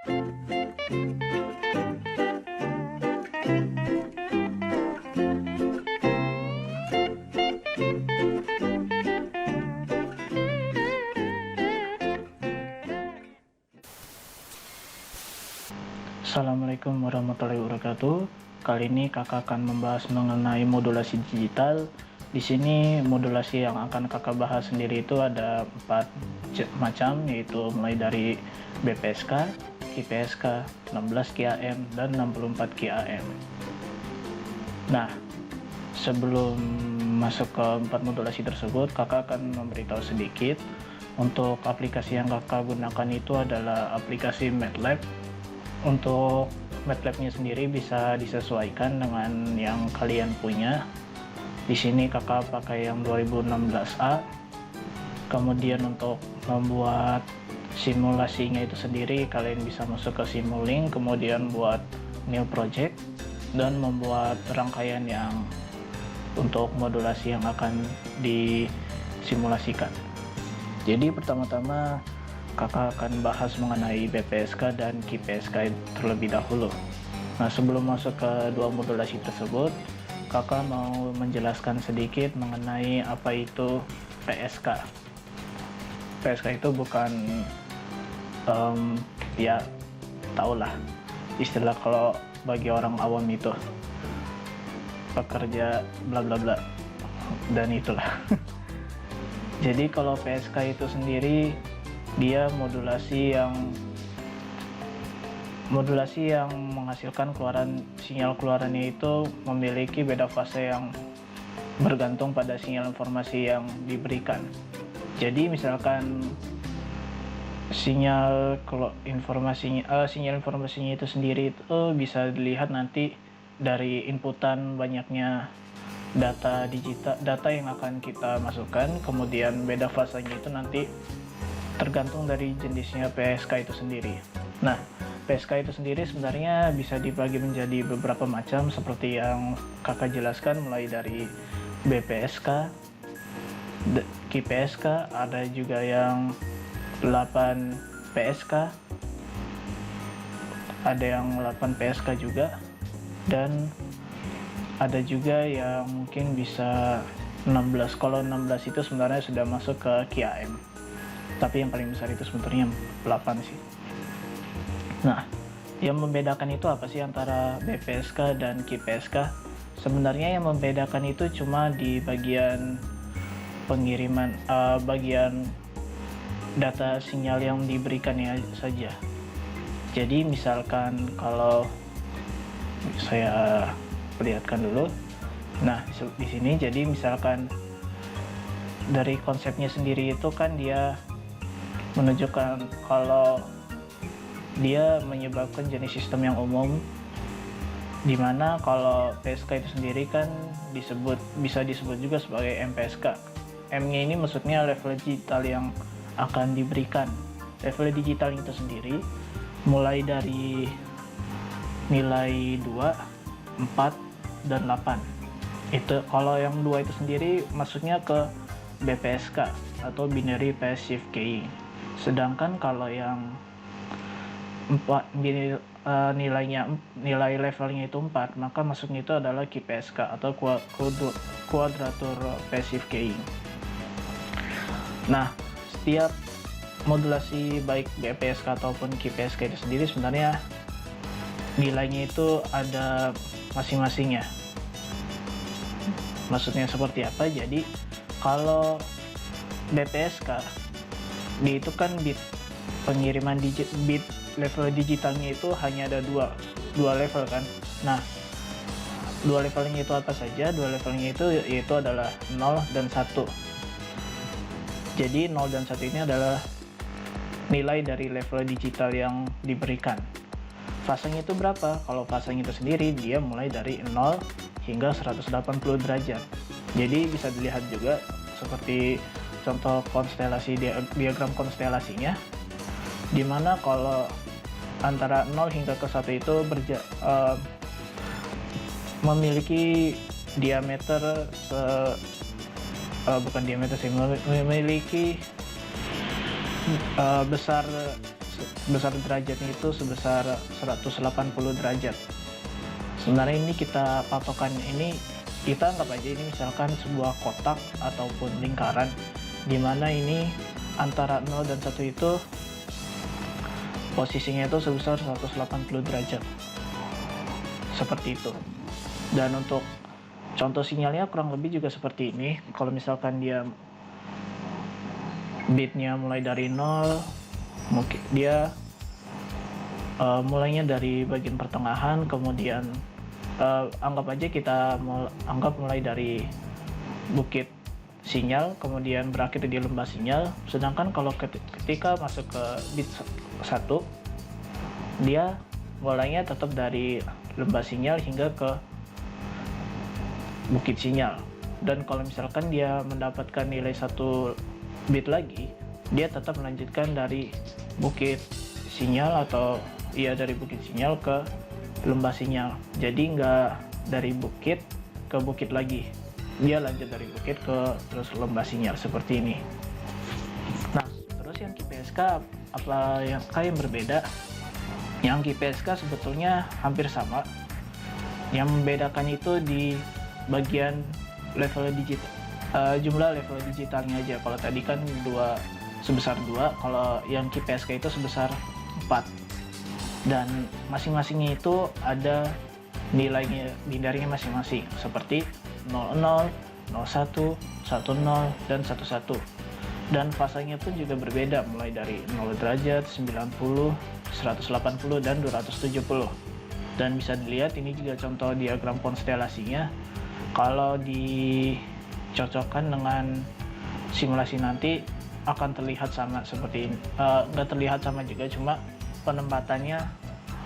Assalamualaikum warahmatullahi wabarakatuh. Kali ini kakak akan membahas mengenai modulasi digital. Di sini modulasi yang akan kakak bahas sendiri itu ada 4 macam, yaitu mulai dari BPSK, IPSK, 16 QAM, dan 64 QAM. Nah, sebelum masuk ke 4 modulasi tersebut, kakak akan memberitahu sedikit. Untuk aplikasi yang kakak gunakan itu adalah aplikasi MATLAB. Untuk MATLAB-nya sendiri bisa disesuaikan dengan yang kalian punya. Di sini kakak pakai yang 2016A. Kemudian untuk membuat simulasinya itu sendiri, kalian bisa masuk ke Simulink, kemudian buat new project dan membuat rangkaian yang untuk modulasi yang akan disimulasikan. Jadi pertama-tama kakak akan bahas mengenai BPSK dan QPSK terlebih dahulu. Nah, sebelum masuk ke dua modulasi tersebut, kakak mau menjelaskan sedikit mengenai apa itu PSK. PSK itu bukan, ya tahulah istilah kalau bagi orang awam itu pekerja bla bla bla dan itulah. Jadi kalau PSK itu sendiri dia modulasi yang menghasilkan sinyal keluarannya itu memiliki beda fase yang bergantung pada sinyal informasi yang diberikan. Jadi misalkan sinyal informasinya itu sendiri itu bisa dilihat nanti dari inputan banyaknya data yang akan kita masukkan, kemudian beda fasenya itu nanti tergantung dari jenisnya PSK itu sendiri. Nah, PSK itu sendiri sebenarnya bisa dibagi menjadi beberapa macam seperti yang kakak jelaskan, mulai dari BPSK, QPSK, ada juga yang 8 PSK, ada yang 8 PSK juga, dan ada juga yang mungkin bisa 16. Kalau 16 itu sebenarnya sudah masuk ke QAM. Tapi yang paling besar itu sebenarnya 8 sih. Nah, yang membedakan itu apa sih antara BPSK dan QPSK? Sebenarnya yang membedakan itu cuma di bagian pengiriman, bagian data sinyal yang diberikannya saja. Jadi misalkan kalau saya perlihatkan dulu. Nah, di sini jadi misalkan dari konsepnya sendiri itu kan dia menunjukkan kalau dia menyebabkan jenis sistem yang umum, dimana kalau PSK itu sendiri kan bisa disebut juga sebagai MPSK. M-nya ini maksudnya level digital yang akan diberikan. Level digital itu sendiri mulai dari nilai 2, 4, dan 8. Itu kalau yang 2 itu sendiri masuknya ke BPSK atau Binary Passive Keying. Sedangkan kalau yang 4 nilai levelnya itu 4, maka masuknya itu adalah QPSK atau Quadrature Passive Keying. Nah, setiap modulasi baik BPSK ataupun QPSK itu sendiri sebenarnya nilainya itu ada masing-masingnya. Maksudnya seperti apa? Jadi kalau BPSK itu kan bit pengiriman bit level digitalnya itu hanya ada dua level kan. Nah, dua levelnya itu apa saja? Dua levelnya itu yaitu adalah 0 dan 1. Jadi 0 dan 1 ini adalah nilai dari level digital yang diberikan. Fasenya itu berapa? Kalau fasenya itu sendiri dia mulai dari 0 hingga 180 derajat. Jadi bisa dilihat juga seperti contoh konstelasi, diagram konstelasinya, dimana kalau antara 0 hingga ke 1 itu memiliki diameter memiliki besar besar derajatnya itu sebesar 180 derajat. Sebenarnya ini kita patokan ini, kita anggap aja ini misalkan sebuah kotak ataupun lingkaran, dimana ini antara 0 dan 1 itu posisinya itu sebesar 180 derajat. Seperti itu. Dan untuk contoh sinyalnya kurang lebih juga seperti ini. Kalau misalkan dia bitnya mulai dari 0, mungkin dia mulainya dari bagian pertengahan, kemudian anggap aja kita anggap mulai dari bukit sinyal, kemudian berakhir di lembah sinyal. Sedangkan kalau ketika masuk ke bit 1, dia mulainya tetap dari lembah sinyal hingga ke bukit sinyal. Dan kalau misalkan dia mendapatkan nilai 1 bit lagi, dia tetap melanjutkan dari bukit sinyal atau dari bukit sinyal ke lembah sinyal. Jadi nggak dari bukit ke bukit lagi, dia lanjut dari bukit ke terus lembah sinyal seperti ini. Nah, terus yang QPSK apa yang berbeda? Yang QPSK sebetulnya hampir sama. Yang membedakan itu di bagian level digital, jumlah level digitalnya aja. Kalau tadi kan sebesar 2, kalau yang QPSK itu sebesar 4. Dan masing-masingnya itu ada nilainya, binarnya masing-masing, seperti 00, 01, 10, dan 11. Dan fasanya pun juga berbeda, mulai dari 0 derajat, 90, 180, dan 270. Dan bisa dilihat ini juga contoh diagram konstelasinya. Kalau dicocokkan dengan simulasi nanti akan terlihat sama seperti ini. Nggak terlihat sama juga, cuma penempatannya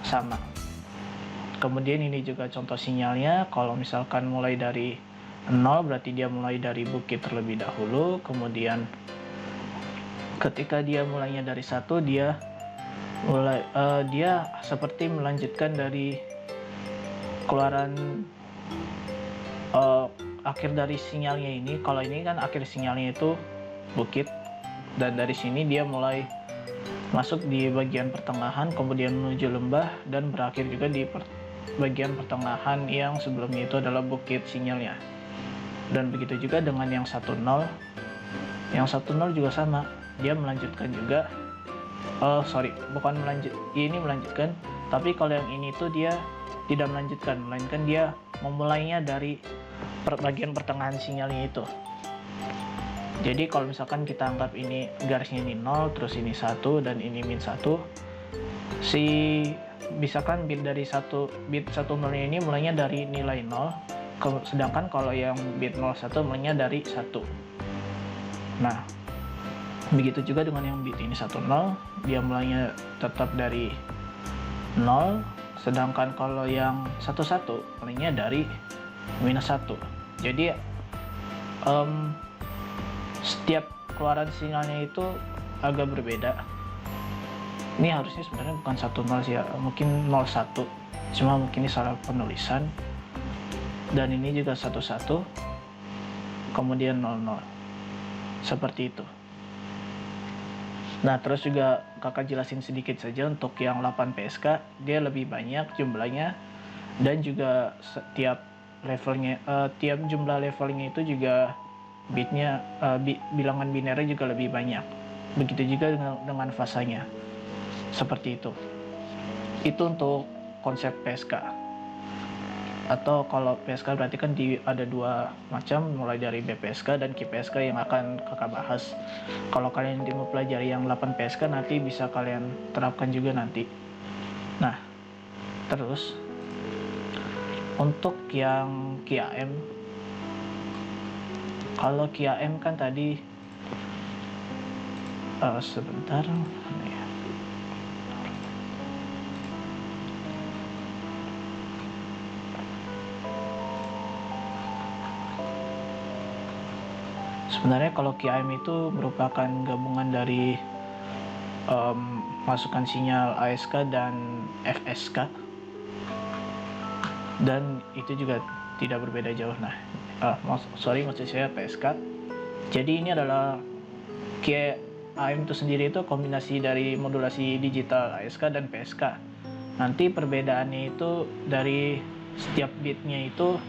sama. Kemudian ini juga contoh sinyalnya. Kalau misalkan mulai dari 0, berarti dia mulai dari bukit terlebih dahulu. Kemudian ketika dia mulainya dari 1, dia seperti melanjutkan dari keluaran akhir dari sinyalnya ini. Kalau ini kan akhir sinyalnya itu bukit, dan dari sini dia mulai masuk di bagian pertengahan, kemudian menuju lembah, dan berakhir juga di bagian pertengahan yang sebelumnya itu adalah bukit sinyalnya. Dan begitu juga dengan yang 10. Yang 10 juga sama, dia melanjutkan juga, ini melanjutkan, tapi kalau yang ini tuh dia tidak melanjutkan, melainkan dia memulainya dari bagian pertengahan sinyalnya itu. Jadi kalau misalkan kita anggap ini garisnya ini 0, terus ini 1, dan ini min 1, misalkan bit dari 1 0 ini mulainya dari nilai 0, sedangkan kalau yang bit 01 mulainya dari 1. Nah, begitu juga dengan yang bit ini 10, dia mulainya tetap dari 0, sedangkan kalau yang 11 mulainya dari minus 1. Jadi setiap keluaran sinyalnya itu agak berbeda. Ini harusnya sebenarnya bukan 10 sih ya, mungkin 01, cuma mungkin ini salah penulisan. Dan ini juga 11, kemudian 00, seperti itu. Nah, terus juga kakak jelasin sedikit saja untuk yang 8 PSK, dia lebih banyak jumlahnya, dan juga setiap levelnya, tiap jumlah levelnya itu juga bitnya, bilangan binernya juga lebih banyak. Begitu juga dengan fasanya, seperti itu. Itu untuk konsep PSK. Atau kalau PSK berarti kan ada 2 macam, mulai dari BPSK dan QPSK yang akan kakak bahas. Kalau kalian mau pelajari yang 8 PSK, nanti bisa kalian terapkan juga nanti. Nah, terus untuk yang QAM, kalau QAM kan tadi sebentar ya. Sebenarnya kalau QAM itu merupakan gabungan dari masukan sinyal ASK dan FSK, dan itu juga tidak berbeda jauh. Nah, maksud saya PSK. Jadi ini adalah AM itu sendiri itu kombinasi dari modulasi digital ASK dan PSK. Nanti perbedaannya itu dari setiap bitnya itu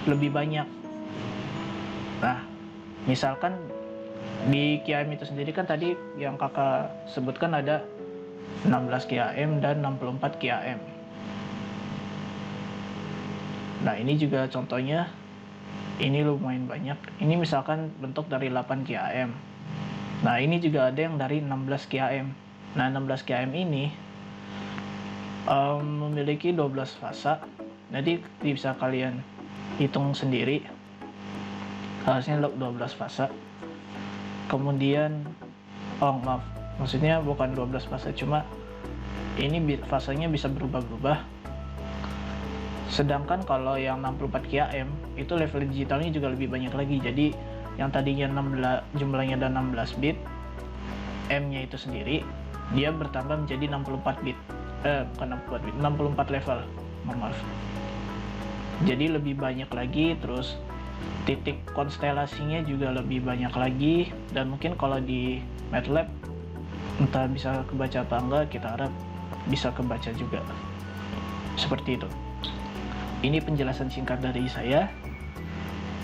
lebih banyak. Nah, misalkan di QAM itu sendiri kan tadi yang kakak sebutkan ada 16 QAM dan 64 QAM. Nah, ini juga contohnya, ini lumayan banyak. Ini misalkan bentuk dari 8 QAM. Nah, ini juga ada yang dari 16 QAM. Nah, 16 QAM ini memiliki 12 fasa. Jadi bisa kalian hitung sendiri. Harusnya 12 fasa. Kemudian, maksudnya bukan 12 fasa, cuma ini fasanya bisa berubah-ubah. Sedangkan kalau yang 64 QAM itu level digitalnya juga lebih banyak lagi. Jadi yang tadinya jumlahnya ada 16 bit, M-nya itu sendiri dia bertambah menjadi 64 bit. Bukan 64 bit, 64 level. Maaf. Jadi lebih banyak lagi, terus titik konstelasinya juga lebih banyak lagi, dan mungkin kalau di MATLAB entah bisa kebaca apa enggak, kita harap bisa kebaca juga. Seperti itu. Ini penjelasan singkat dari saya.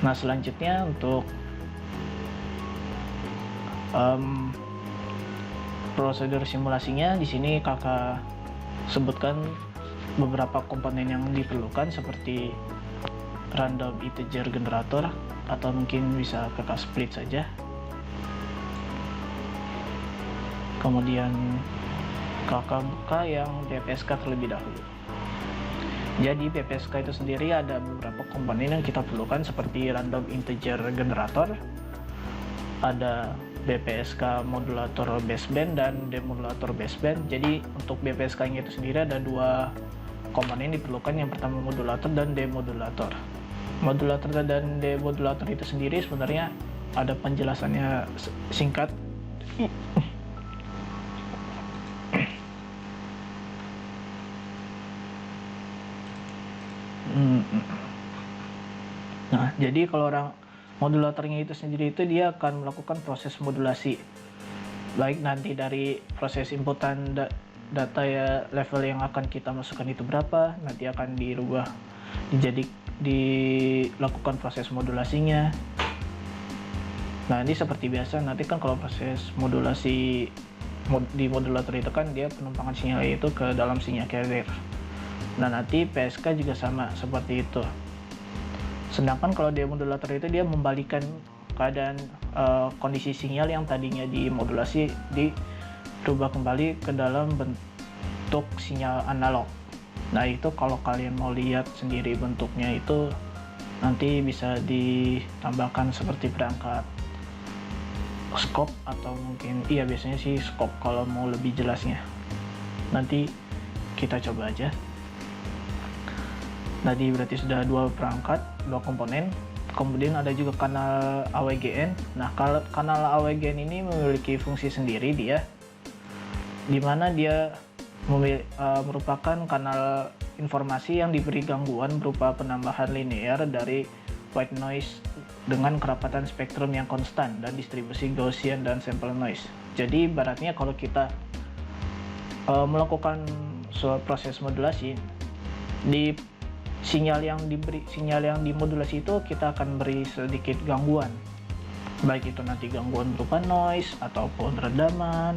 Nah, selanjutnya untuk prosedur simulasinya, di sini kakak sebutkan beberapa komponen yang diperlukan seperti random integer generator, atau mungkin bisa kakak split saja. Kemudian kakak buka yang BPSK terlebih dahulu. Jadi BPSK itu sendiri ada beberapa komponen yang kita perlukan seperti random integer generator, ada BPSK modulator baseband dan demodulator baseband. Jadi untuk BPSK nya itu sendiri ada dua komponen yang diperlukan, yang pertama modulator dan demodulator. Modulator dan demodulator itu sendiri sebenarnya ada penjelasannya singkat. Nah, jadi kalau modulatornya itu sendiri itu dia akan melakukan proses modulasi, baik nanti dari proses inputan data ya, level yang akan kita masukkan itu berapa, nanti akan dirubah dilakukan proses modulasinya. Nah, ini seperti biasa, nanti kan kalau proses modulasi di modulator itu kan dia penumpangan sinyal itu ke dalam sinyal carrier. Nah, nanti PSK juga sama seperti itu. Sedangkan kalau demodulator itu dia membalikan keadaan kondisi sinyal yang tadinya dimodulasi, dirubah kembali ke dalam bentuk sinyal analog. Nah, itu kalau kalian mau lihat sendiri bentuknya itu nanti bisa ditambahkan seperti perangkat scope, atau mungkin biasanya sih scope kalau mau lebih jelasnya. Nanti kita coba aja. Tadi berarti sudah dua perangkat, dua komponen. Kemudian ada juga kanal AWGN. Nah, kanal AWGN ini memiliki fungsi sendiri dia, dimana dia merupakan kanal informasi yang diberi gangguan berupa penambahan linear dari white noise dengan kerapatan spektrum yang konstan dan distribusi Gaussian dan sample noise. Jadi ibaratnya kalau kita melakukan proses modulasi, di sinyal yang dimodulasi itu kita akan beri sedikit gangguan, baik itu nanti gangguan berupa noise ataupun redaman.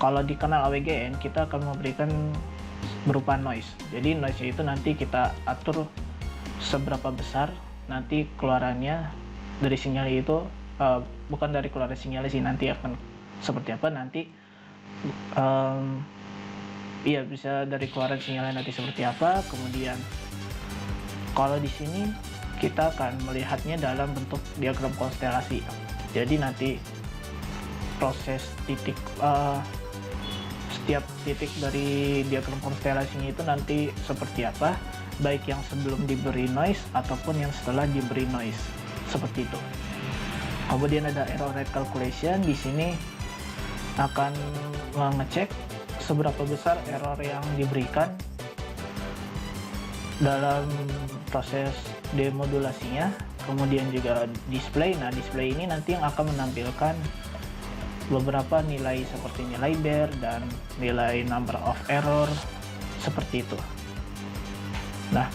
Kalau di kanal AWGN kita akan memberikan berupa noise. Jadi noise itu nanti kita atur seberapa besar nanti keluarannya dari sinyal itu, bukan dari keluaran sinyal sih, nanti akan seperti apa nanti. Bisa dari keluaran sinyalnya nanti seperti apa. Kemudian kalau di sini kita akan melihatnya dalam bentuk diagram konstelasi. Jadi nanti proses setiap titik dari diagram konstelasinya itu nanti seperti apa, baik yang sebelum diberi noise ataupun yang setelah diberi noise, seperti itu. Kemudian ada error rate calculation. Di sini akan mengecek seberapa besar error yang diberikan dalam proses demodulasinya. Kemudian juga display. Nah, display ini nanti yang akan menampilkan beberapa nilai seperti nilai bar dan nilai number of error seperti itu. Nah,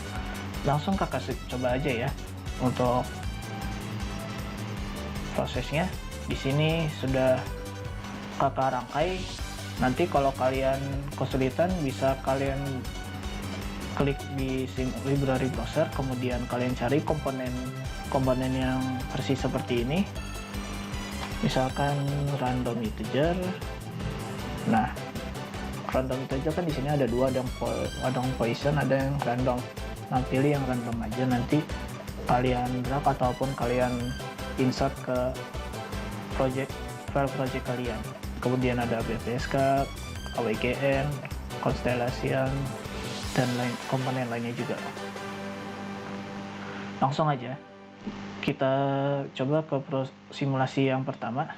langsung kakak coba aja ya untuk prosesnya. Di sini sudah kakak rangkai. Nanti kalau kalian kesulitan bisa kalian klik di library browser, kemudian kalian cari komponen yang versi seperti ini, misalkan random integer. Nah, random integer kan di sini ada dua, ada yang Poisson, ada yang random. Nah, pilih yang random aja, nanti kalian drag ataupun kalian insert ke file project kalian. Kemudian ada BPSK, AWGN, Constellation, dan komponen lainnya juga. Langsung aja kita coba ke simulasi yang pertama.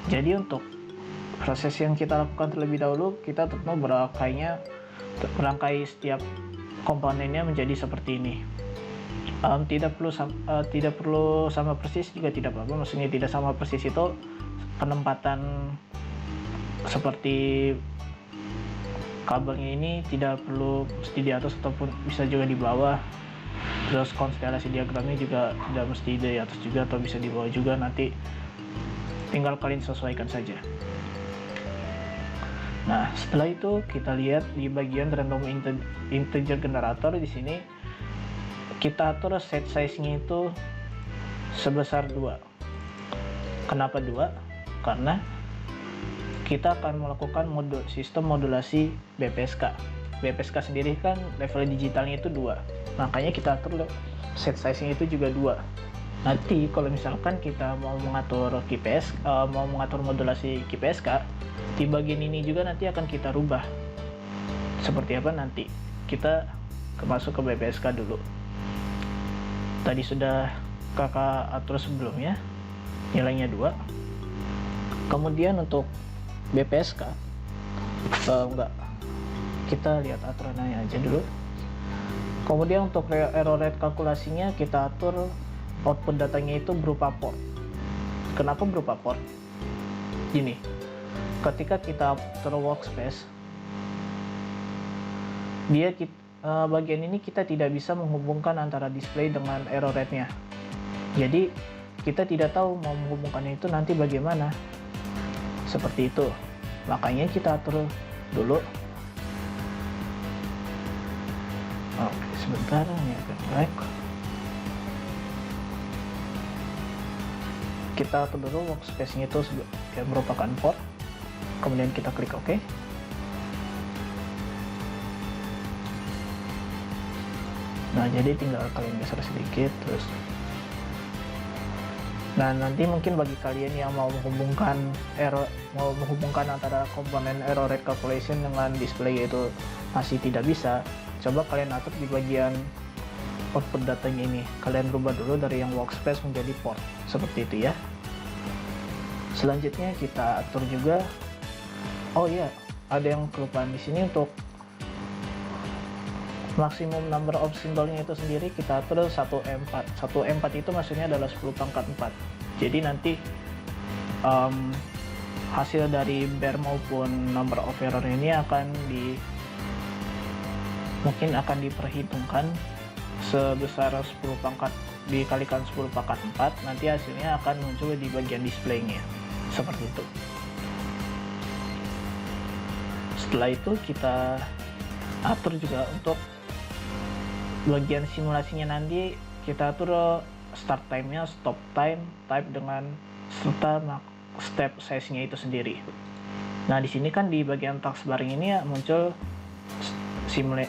Jadi untuk proses yang kita lakukan terlebih dahulu, kita tentu merangkai setiap komponennya menjadi seperti ini. Tidak perlu sama persis juga tidak apa-apa. Maksudnya tidak sama persis itu penempatan seperti kabelnya ini tidak perlu mesti di atas ataupun bisa juga di bawah. Terus konstelasi diagramnya juga tidak mesti di atas juga atau bisa di bawah juga, nanti tinggal kalian sesuaikan saja. Nah, setelah itu kita lihat di bagian random integer generator. Di sini kita atur set size-nya itu sebesar 2. Kenapa 2? Karena kita akan melakukan sistem modulasi BPSK. BPSK sendiri kan level digitalnya itu 2. Makanya kita atur set size-nya itu juga 2. Nanti kalau misalkan kita mau mengatur mau mengatur modulasi QPSK, di bagian ini juga nanti akan kita rubah. Seperti apa nanti? Kita masuk ke BPSK dulu. Tadi sudah kakak atur sebelumnya, nilainya 2. Kemudian untuk BPSK, kita lihat aturannya aja dulu. Kemudian untuk error rate kalkulasinya kita atur output datanya itu berupa port. Kenapa berupa port? Gini, ketika kita atur workspace, bagian ini kita tidak bisa menghubungkan antara display dengan error rate-nya. Jadi kita tidak tahu mau menghubungkannya itu nanti bagaimana. Seperti itu. Makanya kita atur dulu. Oke, sebentar ini agak lag. Kita atur dulu workspace-nya itu yang merupakan port. Kemudian kita klik OK. Nah, jadi tinggal kalian geser sedikit terus. Nah, nanti mungkin bagi kalian yang mau menghubungkan antara komponen error rate calculation dengan display itu masih tidak bisa, coba kalian atur di bagian output datanya ini. Kalian rubah dulu dari yang workspace menjadi port, seperti itu ya. Selanjutnya kita atur juga, oh iya, ada yang kelupaan di sini. Untuk maksimum number of simbolnya itu sendiri kita atur 1M4. 1M4 itu maksudnya adalah 10 pangkat 4. Jadi nanti hasil dari bar maupun number of error ini mungkin akan diperhitungkan sebesar 10 pangkat dikalikan 10 pangkat 4. Nanti hasilnya akan muncul di bagian displaynya seperti itu. Setelah itu kita atur juga untuk bagian simulasinya, nanti kita atur start time-nya, stop time, type dengan serta step size-nya itu sendiri. Nah, di sini kan di bagian taskbar ini ya muncul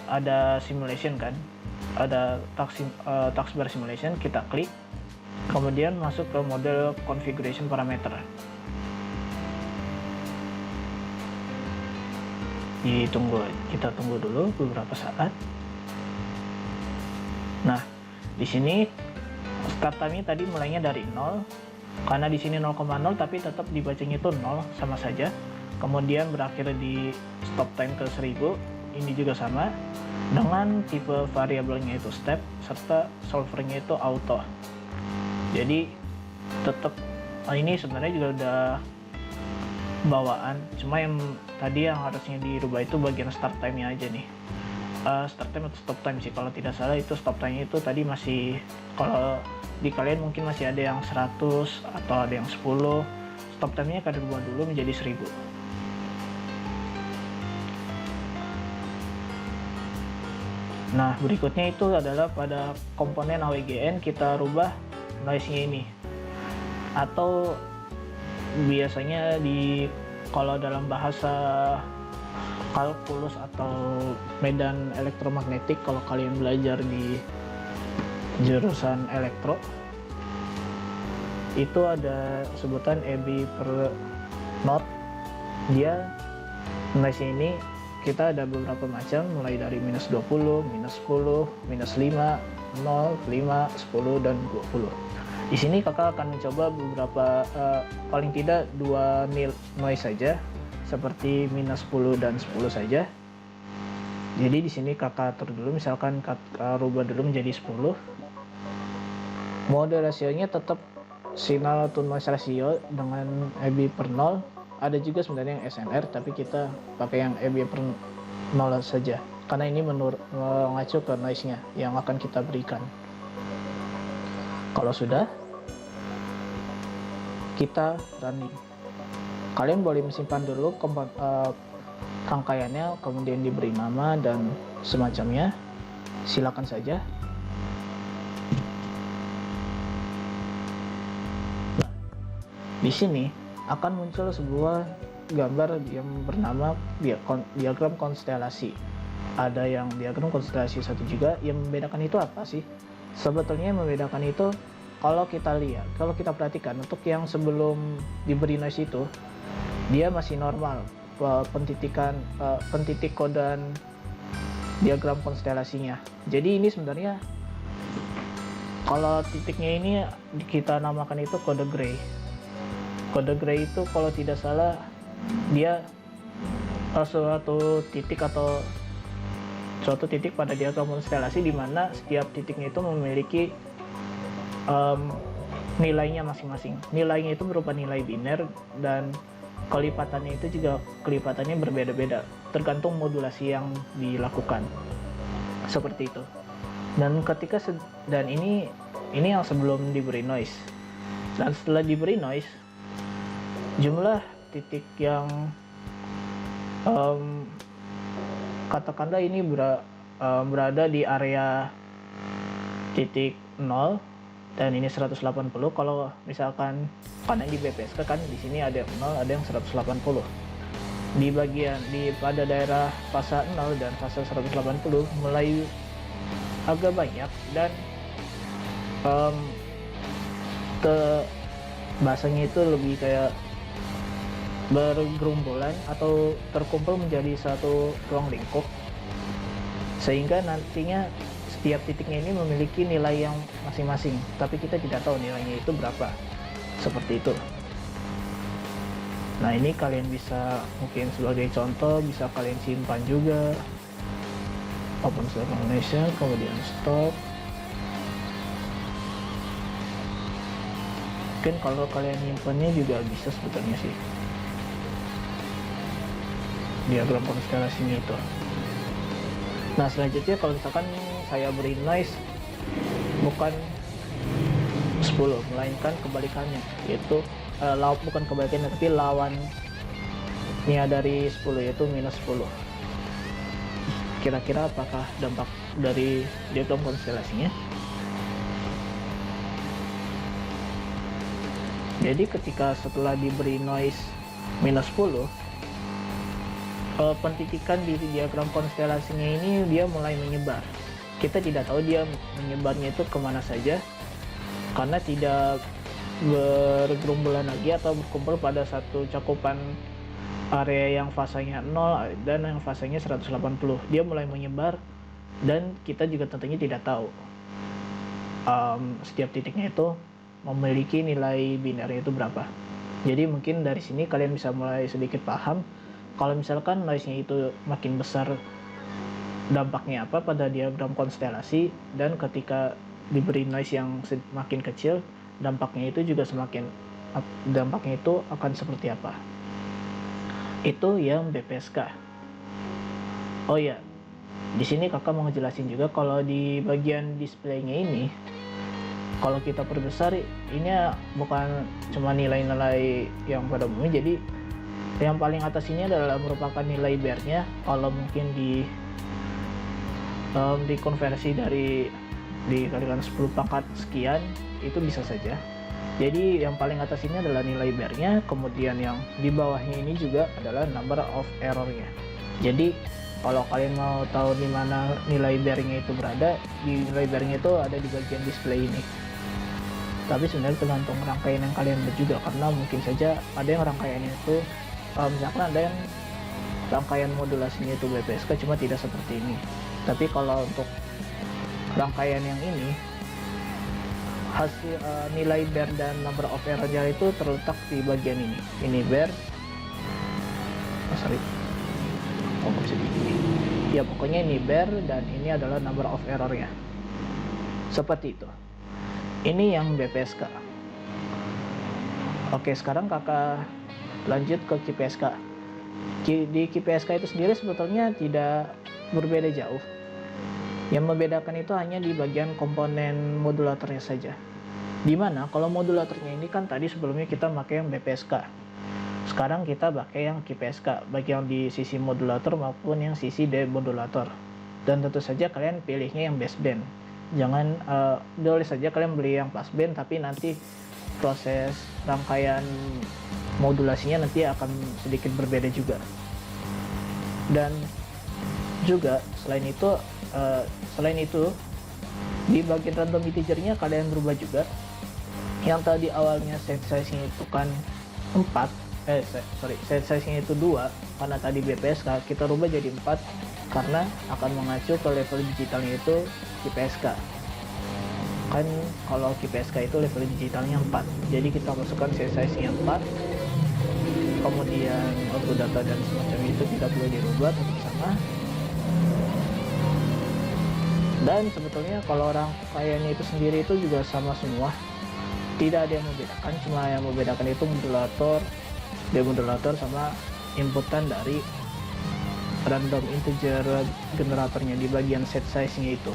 ada simulation kan, ada taskbar simulation. Kita klik, kemudian masuk ke model configuration parameter. Kita tunggu dulu beberapa saat. Nah, di sini start time-nya tadi mulainya dari 0, karena di sini 0,0 tapi tetap dibacanya itu 0 sama saja. Kemudian berakhir di stop time ke 1000, ini juga sama dengan tipe variabelnya itu step serta solvernya itu auto. Jadi tetap Ini sebenarnya juga udah bawaan, cuma yang tadi yang harusnya dirubah itu bagian start time-nya aja nih. Start time atau stop time sih, kalau tidak salah itu stop time itu tadi masih, kalau di kalian mungkin masih ada yang 100 atau ada yang 10, stop time-nya akan dirubah dulu menjadi 1000. Nah, berikutnya itu adalah pada komponen AWGN kita rubah noise-nya ini, atau biasanya kalau dalam bahasa kalkulus atau medan elektromagnetik, kalau kalian belajar di jurusan elektro, itu ada sebutan EB per note. Dia noise ini kita ada beberapa macam, mulai dari -20, -10, -5, 0, 5, 10, dan 20. Di sini kakak akan mencoba beberapa, paling tidak 2 noise saja, seperti -10 dan 10 saja. Jadi di sini kakak atur dulu, misalkan kakak rubah dulu menjadi 10. Mode rasionya tetap signal to noise ratio dengan EB per 0. Ada juga sebenarnya yang SNR, tapi kita pakai yang EB per 0 saja, karena ini mengacu ke noise-nya yang akan kita berikan. Kalau sudah, kita running. Kalian boleh menyimpan dulu rangkaiannya, kemudian diberi nama dan semacamnya. Silakan saja. Nah, di sini akan muncul sebuah gambar yang bernama diagram konstelasi. Ada yang diagram konstelasi 1 juga. Yang membedakan itu apa sih? Sebetulnya yang membedakan itu, kalau kita lihat, kalau kita perhatikan, untuk yang sebelum diberi noise itu, dia masih normal pentitik kodan diagram konstelasinya. Jadi ini sebenarnya, kalau titiknya ini kita namakan itu kode gray. Kode gray itu kalau tidak salah dia suatu titik atau suatu titik pada diagram konstelasi, di mana setiap titiknya itu memiliki nilainya masing-masing. Nilainya itu berupa nilai biner, dan kelipatannya itu juga kelipatannya berbeda-beda tergantung modulasi yang dilakukan, seperti itu. Dan ini yang sebelum diberi noise. Dan setelah diberi noise, jumlah titik yang katakanlah ini berada di area titik 0 dan ini 180. Kalau misalkan karena di BPSK kan di sini ada yang 0, ada yang 180. Pada daerah fase 0 dan fase 180 mulai agak banyak, dan bahasanya itu lebih kayak bergerombolan atau terkumpul menjadi satu ruang lingkup, sehingga nantinya setiap titiknya ini memiliki nilai yang masing-masing, tapi kita tidak tahu nilainya itu berapa, seperti itu. Nah, ini kalian bisa, mungkin sebagai contoh, bisa kalian simpan juga. Open Source Indonesia, kemudian stop. Mungkin kalau kalian nyimpannya juga bisa sebetulnya sih, diagram konstelasinya itu. Nah, selanjutnya kalau misalkan saya beri noise bukan 10, melainkan kebalikannya, yaitu bukan kebalikannya, tapi lawannya dari 10, yaitu -10. Kira-kira apakah dampak dari diagram konstelasinya? Jadi ketika setelah diberi noise -10, pentitikan di diagram konstelasinya ini dia mulai menyebar. Kita tidak tahu dia menyebarnya itu kemana saja, karena tidak bergerombolan lagi atau berkumpul pada satu cakupan area yang fasenya 0 dan yang fasenya 180. Dia mulai menyebar, dan kita juga tentunya tidak tahu setiap titiknya itu memiliki nilai binernya itu berapa. Jadi mungkin dari sini kalian bisa mulai sedikit paham kalau misalkan noise-nya itu makin besar, dampaknya apa pada diagram konstelasi, dan ketika diberi noise yang semakin kecil, dampaknya itu juga semakin dampaknya itu akan seperti apa. Itu yang BPSK. Oh ya, di sini kakak mau ngejelasin juga kalau di bagian displaynya ini, kalau kita perbesar ini bukan cuma nilai-nilai yang pada umumnya, jadi yang paling atas ini adalah merupakan nilai BER-nya. Kalau mungkin dikonversi dikalikan 10 pangkat sekian, itu bisa saja. Jadi yang paling atas ini adalah nilai BER-nya, kemudian yang di bawahnya ini juga adalah number of error-nya. Jadi kalau kalian mau tahu di mana nilai BER-nya itu berada, di nilai BER-nya itu ada di bagian display ini. Tapi sebenarnya tergantung rangkaian yang kalian buat juga, karena mungkin saja ada yang rangkaiannya itu misalkan ada yang rangkaian modulasinya itu BPSK cuma tidak seperti ini. Tapi kalau untuk rangkaian yang ini, hasil nilai BER dan number of error-nya itu terletak di bagian ini. Ini BER, bisa begini. Ya pokoknya ini BER dan ini adalah number of error-nya. Seperti itu. Ini yang BPSK. Oke, sekarang kakak lanjut ke QPSK. Di QPSK itu sendiri sebetulnya tidak berbeda jauh. Yang membedakan itu hanya di bagian komponen modulatornya saja. Dimana kalau modulatornya ini kan tadi sebelumnya kita pakai yang BPSK. Sekarang kita pakai yang QPSK, baik yang di sisi modulator maupun yang sisi demodulator. Dan tentu saja kalian pilihnya yang baseband. Jangan boleh saja kalian beli yang passband, tapi nanti proses rangkaian modulasinya nanti akan sedikit berbeda juga. Dan juga selain itu di bagian random integernya kalian berubah juga. Yang tadi awalnya set size-nya itu kan 4, set size-nya itu 2 karena tadi BPSK, kita rubah jadi 4 karena akan mengacu ke level digitalnya itu QPSK. Kan kalau QPSK itu level digitalnya 4, jadi kita masukkan set size-nya 4, kemudian output data dan semacam itu tidak perlu dirubah, tetap sama. Dan sebetulnya kalau rangkaiannya itu sendiri itu juga sama semua, tidak ada yang membedakan, cuma yang membedakan itu modulator, demodulator sama inputan dari random integer generatornya di bagian set size-nya itu.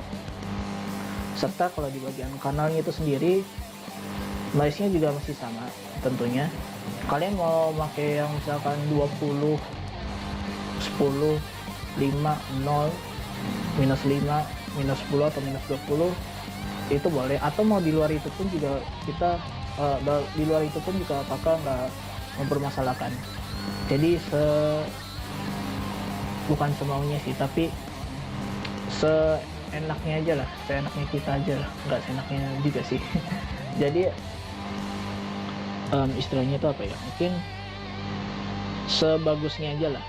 Serta kalau di bagian kanalnya itu sendiri, noise-nya juga masih sama tentunya. Kalian mau pakai yang misalkan 20, 10, 5, 0, minus 5, minus 10 atau minus 20 itu boleh, atau mau di luar itu pun juga kita di luar itu pun juga kakak nggak mempermasalahkan. Jadi bukan semaunya sih, tapi seenaknya aja lah, seenaknya kita aja lah, nggak seenaknya juga sih. Jadi istilahnya itu apa ya, mungkin sebagusnya aja lah,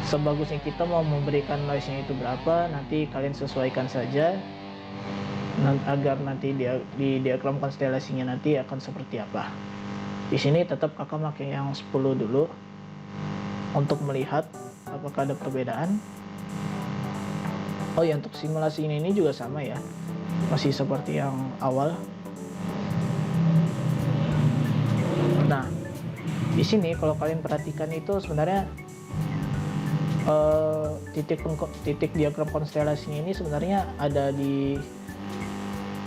sebagusnya kita mau memberikan noise nya itu berapa, nanti kalian sesuaikan saja agar nanti di diagram konstelasinya nanti akan seperti apa. Di sini tetap kakak pakai yang 10 dulu untuk melihat apakah ada perbedaan. Oh ya, untuk simulasi ini juga sama ya, masih seperti yang awal. Nah, di sini kalau kalian perhatikan itu sebenarnya titik diagram konstelasinya ini sebenarnya ada di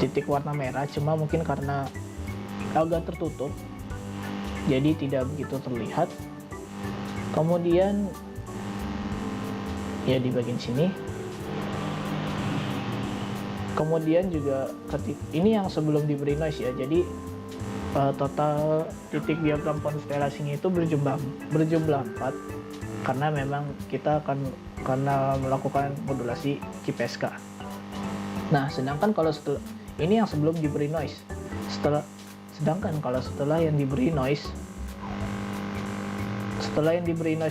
titik warna merah, cuma mungkin karena agak tertutup jadi tidak begitu terlihat. Kemudian ya di bagian sini, kemudian juga ini yang sebelum diberi noise ya, jadi total titik diagram konstelasinya itu berjumlah 4 karena memang kita karena melakukan modulasi QPSK. Nah, sedangkan kalau ini yang sebelum diberi noise, sedangkan kalau setelah yang diberi noise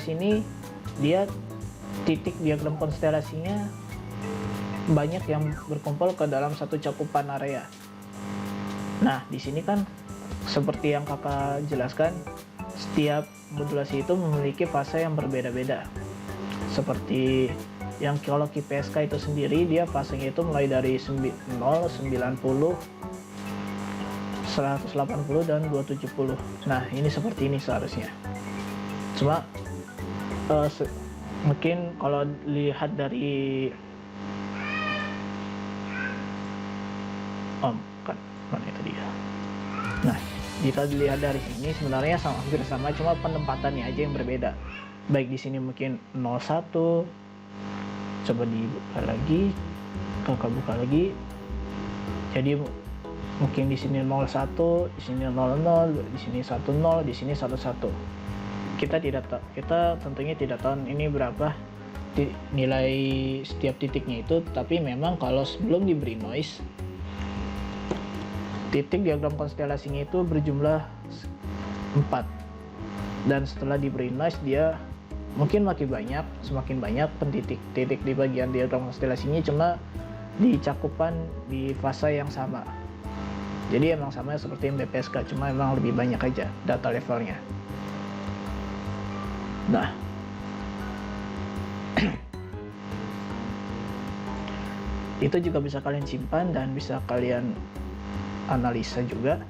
ini dia titik diagram konstelasinya banyak yang berkumpul ke dalam satu cakupan area. Nah, di sini kan seperti yang kakak jelaskan, setiap modulasi itu memiliki fase yang berbeda-beda. Seperti yang kalau QPSK itu sendiri, dia fasenya itu mulai dari 0, 90, 120, 180 dan 270. Nah, ini seperti ini seharusnya. Cuma mungkin kalau lihat dari kan mana itu dia. Nah, jika dilihat dari sini sebenarnya hampir sama, cuma penempatannya aja yang berbeda. Baik di sini mungkin 01, coba dibuka lagi, kakak buka lagi. Jadi mungkin di sini 01, di sini 00, di sini 10, di sini 11. Kita tentunya tidak tahu ini berapa nilai setiap titiknya itu, tapi memang kalau sebelum diberi noise, titik diagram konstelasinya itu berjumlah 4, dan setelah diberi noise dia mungkin semakin banyak titik di bagian diagram konstelasinya, cuma di cakupan di fase yang sama. Jadi emang sama seperti BPSK, cuma emang lebih banyak aja data levelnya. Nah, itu juga bisa kalian simpan dan bisa kalian analisa juga.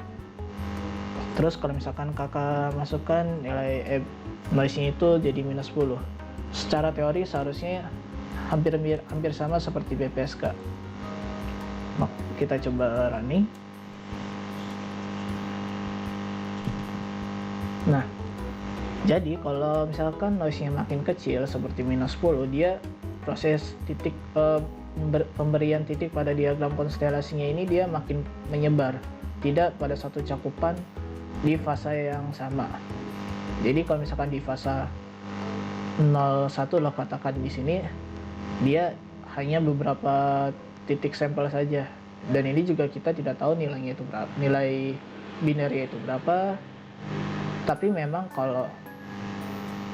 Terus kalau misalkan kakak masukkan nilai noise-nya itu jadi -10, secara teori seharusnya hampir sama seperti BPSK. Kita coba running. Nah, jadi kalau misalkan noise-nya makin kecil seperti -10, dia proses pemberian titik pada diagram konstelasinya ini dia makin menyebar, tidak pada satu cakupan di fase yang sama. Jadi kalau misalkan di fase 01 lo katakan di sini, dia hanya beberapa titik sampel saja, dan ini juga kita tidak tahu nilainya itu berapa, nilai binary itu berapa. Tapi memang kalau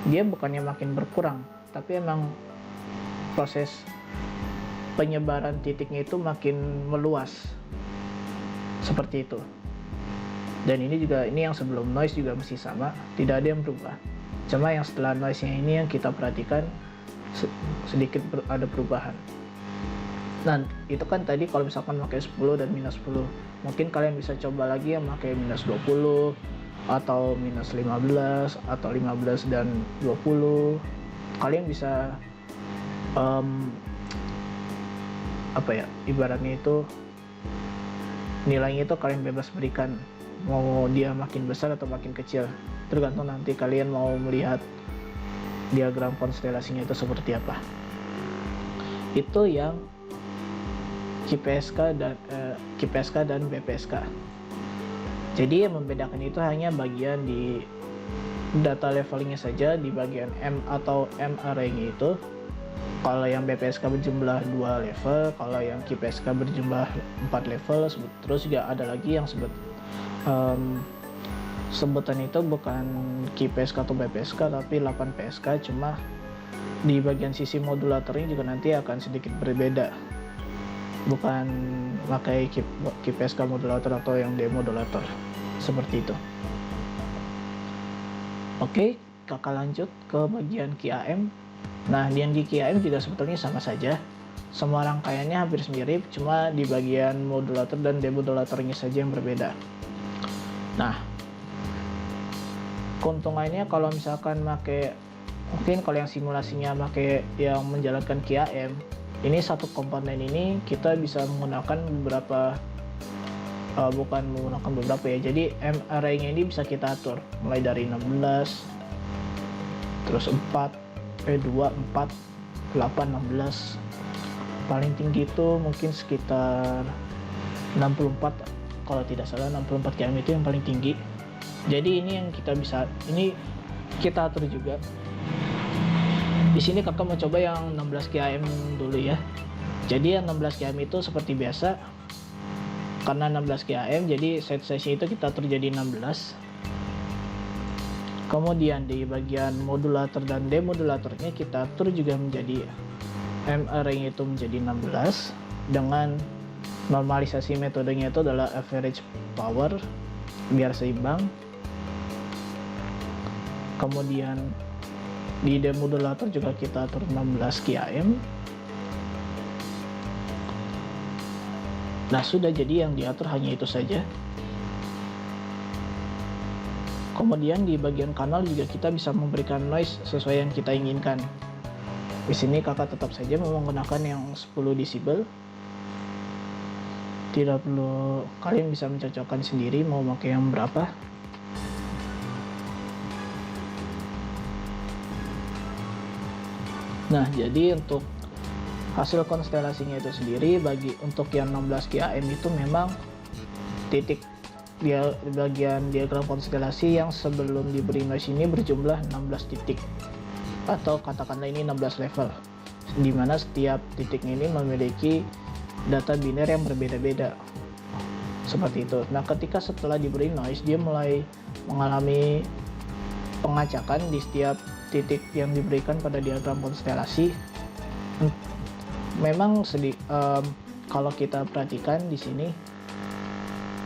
dia bukannya makin berkurang, tapi emang proses penyebaran titiknya itu makin meluas seperti itu. Dan ini yang sebelum noise juga masih sama, tidak ada yang berubah. Cuma yang setelah noise-nya ini yang kita perhatikan sedikit ada perubahan. Nah, itu kan tadi kalau misalkan pakai 10 dan -10. Mungkin kalian bisa coba lagi yang pakai -20 atau -15 atau 15 dan 20. Kalian bisa ibaratnya itu nilainya itu kalian bebas berikan, mau dia makin besar atau makin kecil, tergantung nanti kalian mau melihat diagram konstelasinya itu seperti apa. Itu yang QPSK dan BPSK. Jadi yang membedakan itu hanya bagian di data levelingnya saja, di bagian M atau M array-nya itu. Kalau yang BPSK berjumlah 2 level, kalau yang QPSK berjumlah 4 level. Terus juga ada lagi yang sebutan itu bukan QPSK atau BPSK tapi 8 PSK, cuma di bagian sisi modulatornya juga nanti akan sedikit berbeda, bukan pakai QPSK modulator atau yang demodulator seperti itu. Oke, kakak lanjut ke bagian QAM. Nah, di QAM juga sebetulnya sama saja, semua rangkaiannya hampir mirip, cuma di bagian modulator dan demodulatornya saja yang berbeda. Nah, keuntungannya kalau misalkan mungkin kalau yang simulasinya pakai yang menjalankan QAM, ini satu komponen ini kita bisa menggunakan jadi M array-nya ini bisa kita atur mulai dari 16, terus 2, 4, 8, 16, paling tinggi itu mungkin sekitar 64, kalau tidak salah 64 km itu yang paling tinggi. Jadi ini yang kita atur juga. Di sini kakak mau coba yang 16 km dulu ya. Jadi yang 16 km itu seperti biasa, karena 16 km jadi set size itu kita atur jadi 16. Kemudian di bagian modulator dan demodulatornya kita atur juga menjadi M array itu menjadi 16 dengan normalisasi metodenya itu adalah average power biar seimbang. Kemudian di demodulator juga kita atur 16 km. Nah, sudah, jadi yang diatur hanya itu saja. Kemudian di bagian kanal juga kita bisa memberikan noise sesuai yang kita inginkan. Di sini kakak tetap saja menggunakan yang 10 decibel. Tidak perlu, kalian bisa mencocokkan sendiri mau pakai yang berapa. Nah, jadi untuk hasil konstelasinya itu sendiri untuk yang 16 QAM itu memang titik dia bagian diagram konstelasi yang sebelum diberi noise ini berjumlah 16 titik, atau katakanlah ini 16 level, dimana setiap titiknya ini memiliki data biner yang berbeda-beda seperti itu. Nah, ketika setelah diberi noise dia mulai mengalami pengacakan di setiap titik yang diberikan pada diagram konstelasi. Memang kalau kita perhatikan di sini,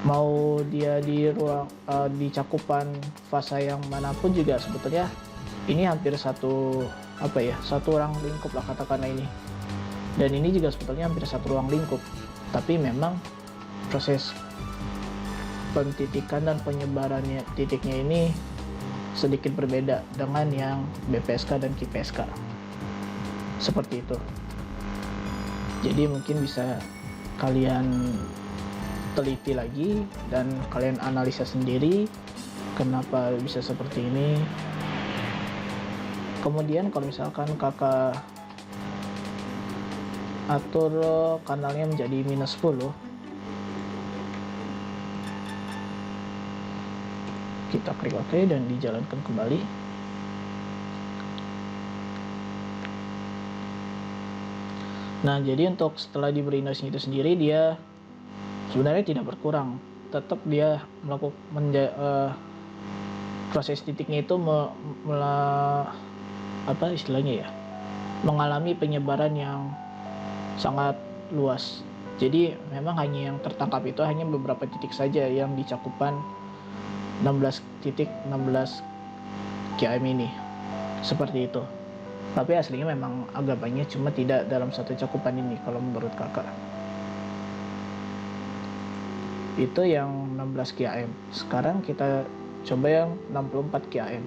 mau dia di ruang di cakupan fase yang manapun juga sebetulnya ini hampir satu ruang lingkup lah katakanlah ini, dan ini juga sebetulnya hampir satu ruang lingkup, tapi memang proses pentitikan dan penyebarannya titiknya ini sedikit berbeda dengan yang BPSK dan QPSK seperti itu. Jadi mungkin bisa kalian teliti lagi dan kalian analisa sendiri kenapa bisa seperti ini. Kemudian kalau misalkan kakak atur kanalnya menjadi -10, kita klik OK dan dijalankan kembali. Nah, jadi untuk setelah diberi noise itu sendiri, dia sebenarnya tidak berkurang, tetap dia melakukan proses titiknya itu mengalami penyebaran yang sangat luas. Jadi memang hanya yang tertangkap itu hanya beberapa titik saja yang di cakupan 16 titik 16 QAM ini, seperti itu. Tapi aslinya memang agak banyak, cuma tidak dalam satu cakupan ini kalau menurut kakak. Itu yang 16 QAM. Sekarang kita coba yang 64 QAM.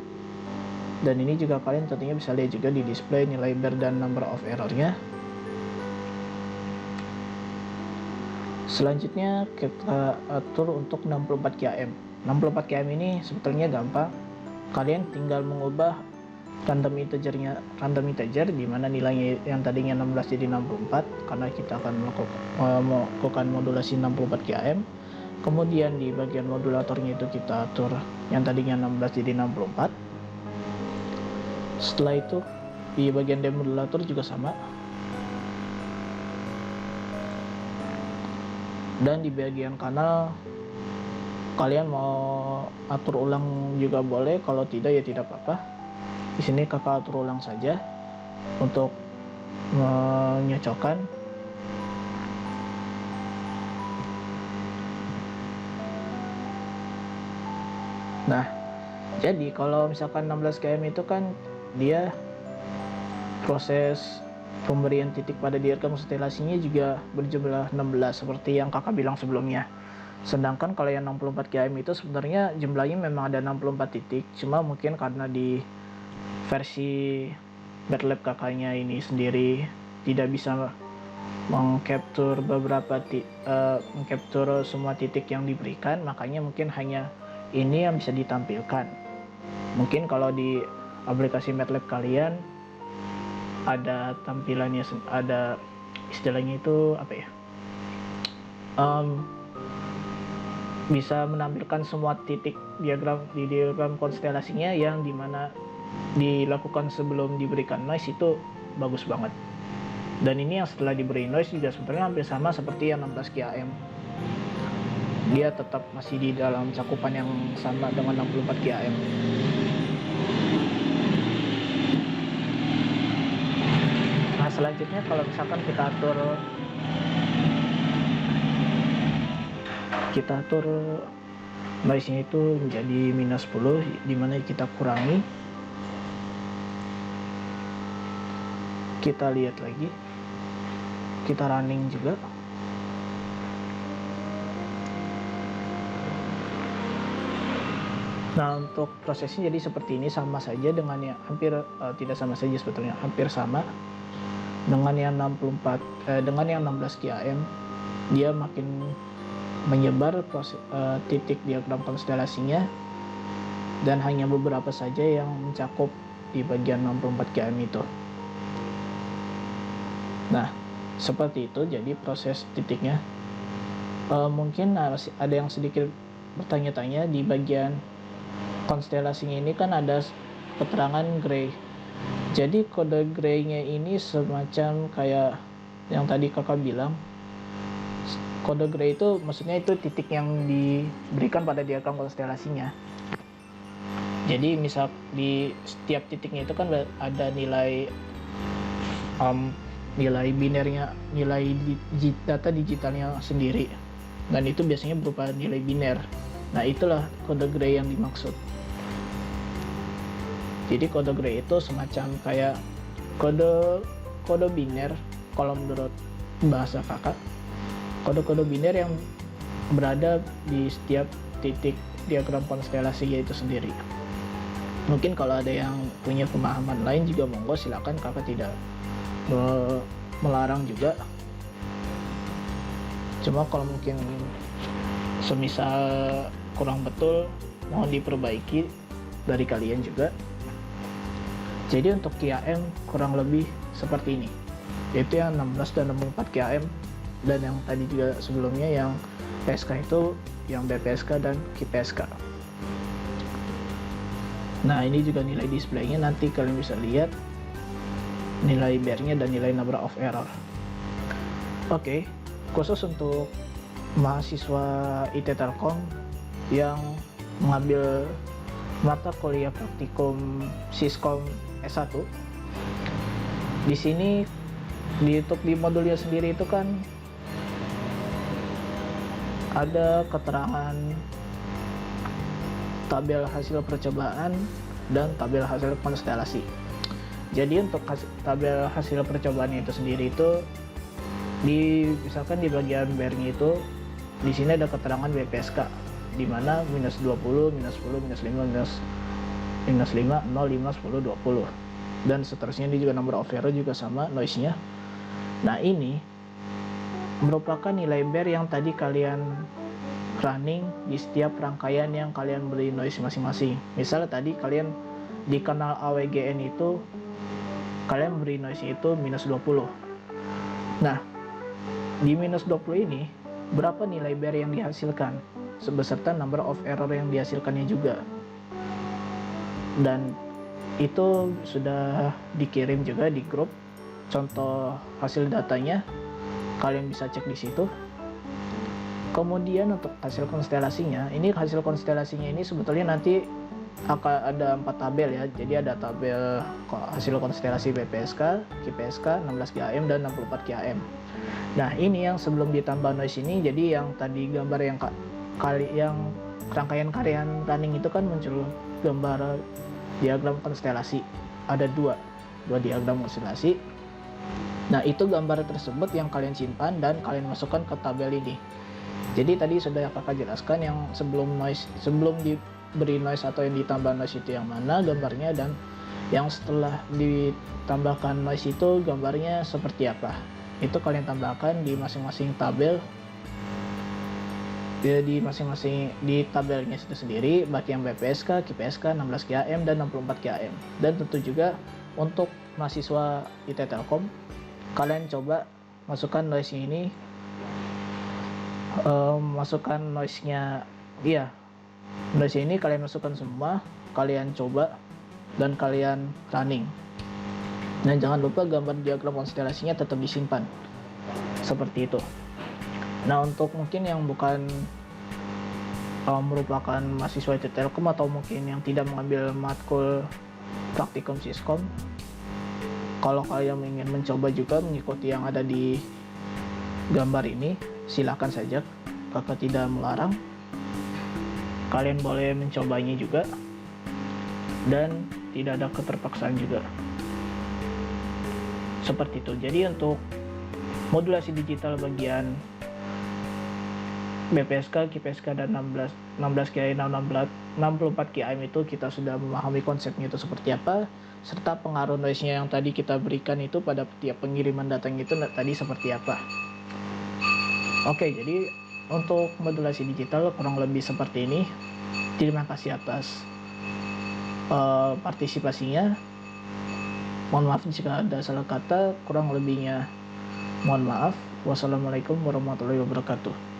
Dan ini juga kalian tentunya bisa lihat juga di display nilai bar dan number of error-nya. Selanjutnya kita atur untuk 64 QAM. 64 QAM ini sebetulnya gampang. Kalian tinggal mengubah random integer di mana nilainya yang tadinya 16 jadi 64 karena kita akan melakukan modulasi 64 QAM. Kemudian di bagian modulatornya itu kita atur yang tadinya 16 jadi 64. Setelah itu di bagian demodulator juga sama. Dan di bagian kanal kalian mau atur ulang juga boleh, kalau tidak ya tidak apa-apa. Di sini kakak atur ulang saja untuk menyocokkan. Nah, jadi kalau misalkan 16 km itu kan dia proses pemberian titik pada diagram konstelasinya juga berjumlah 16 seperti yang kakak bilang sebelumnya. Sedangkan kalau yang 64 km itu sebenarnya jumlahnya memang ada 64 titik, cuma mungkin karena di versi MATLAB kakaknya ini sendiri tidak bisa mengcapture mengcapture semua titik yang diberikan, makanya mungkin hanya ini yang bisa ditampilkan. Mungkin kalau di aplikasi MATLAB kalian ada tampilannya, ada istilahnya itu bisa menampilkan semua titik diagram konstelasinya yang dimana dilakukan sebelum diberikan noise, itu bagus banget. Dan ini yang setelah diberi noise juga sebenarnya hampir sama seperti yang 16 QAM. Dia tetap masih di dalam cakupan yang sama dengan 64 QAM. Nah, selanjutnya kalau misalkan kita atur noise-nya itu menjadi -10, dimana kita kurangi. Kita lihat lagi, kita running juga. Nah, untuk prosesnya jadi seperti ini, sama saja dengan yang hampir tidak sama saja sebetulnya, hampir sama dengan yang 16 QAM. Dia makin menyebar titik diagram konstelasinya, dan hanya beberapa saja yang mencakup di bagian 64 QAM itu. Nah, seperti itu jadi proses titiknya. Mungkin ada yang sedikit bertanya-tanya di bagian konstelasinya ini kan ada keterangan gray. Jadi kode graynya ini semacam kayak yang tadi kakak bilang. Kode gray itu maksudnya itu titik yang diberikan pada diagram konstelasinya. Jadi misal di setiap titiknya itu kan ada nilai binernya, nilai data digitalnya sendiri, dan itu biasanya berupa nilai biner. Nah, itulah kode gray yang dimaksud. Jadi kode gray itu semacam kayak kode biner kalau menurut bahasa kakak, kode-kode biner yang berada di setiap titik diagram konstelasi itu sendiri. Mungkin kalau ada yang punya pemahaman lain juga monggo, silakan, kakak tidak melarang juga. Cuma kalau mungkin semisal kurang betul, mohon diperbaiki dari kalian juga. Jadi untuk QAM kurang lebih seperti ini, yaitu yang 16 dan 64 QAM, dan yang tadi juga sebelumnya yang PSK itu yang BPSK dan QPSK. Nah, ini juga nilai displaynya, nanti kalian bisa lihat nilai BER-nya dan nilai number of error. Oke, khusus untuk mahasiswa IT Telkom yang mengambil mata kuliah praktikum Siskom S1, di sini di modulnya sendiri itu kan ada keterangan tabel hasil percobaan dan tabel hasil konstelasi. Jadi untuk tabel hasil percobaannya itu sendiri itu misalkan di bagian BER-nya itu di sini ada keterangan BPSK di mana -20, -10, -5, -5, 0, 5, 10, 20 dan seterusnya. Ini juga number of error juga sama noise-nya. Nah, ini merupakan nilai BER yang tadi kalian running di setiap rangkaian yang kalian beri noise masing-masing. Misalnya tadi kalian di kanal AWGN itu kalian beri noise itu -20. Nah, di -20 ini berapa nilai BER yang dihasilkan beserta number of error yang dihasilkannya juga. Dan itu sudah dikirim juga di grup contoh hasil datanya, kalian bisa cek di situ. Kemudian untuk hasil konstelasinya, hasil konstelasinya ini sebetulnya nanti akan ada 4 tabel ya. Jadi ada tabel hasil konstelasi BPSK, QPSK, 16 QAM dan 64 QAM. Nah, ini yang sebelum ditambah noise ini, jadi yang tadi gambar yang rangkaian karyan running itu kan muncul gambar diagram konstelasi. Ada dua diagram konstelasi. Nah, itu gambar tersebut yang kalian simpan dan kalian masukkan ke tabel ini. Jadi tadi sudah kakak jelaskan yang sebelum diberi noise atau yang ditambah noise itu yang mana gambarnya, dan yang setelah ditambahkan noise itu gambarnya seperti apa. Itu kalian tambahkan di masing-masing tabel, di tabelnya itu sendiri, baik yang BPSK, QPSK, 16 QAM dan 64 QAM. Dan tentu juga untuk mahasiswa IT Telkom, kalian coba masukkan noise ini, noise ini kalian masukkan semua, kalian coba dan kalian running. Dan jangan lupa gambar diagram konstelasinya tetap disimpan seperti itu. Nah, untuk mungkin yang bukan merupakan mahasiswa IT Telkom atau mungkin yang tidak mengambil matkul praktikum Siskom, kalau kalian ingin mencoba juga mengikuti yang ada di gambar ini, silakan saja, kakak tidak melarang. Kalian boleh mencobanya juga dan tidak ada keterpaksaan juga. Seperti itu. Jadi untuk modulasi digital bagian BPSK, QPSK dan 16 QAM, 64 km itu kita sudah memahami konsepnya itu seperti apa, serta pengaruh noise-nya yang tadi kita berikan itu pada tiap pengiriman datanya itu tadi seperti apa. Oke, jadi untuk modulasi digital kurang lebih seperti ini. Terima kasih atas partisipasinya. Mohon maaf jika ada salah kata, kurang lebihnya mohon maaf. Wassalamualaikum warahmatullahi wabarakatuh.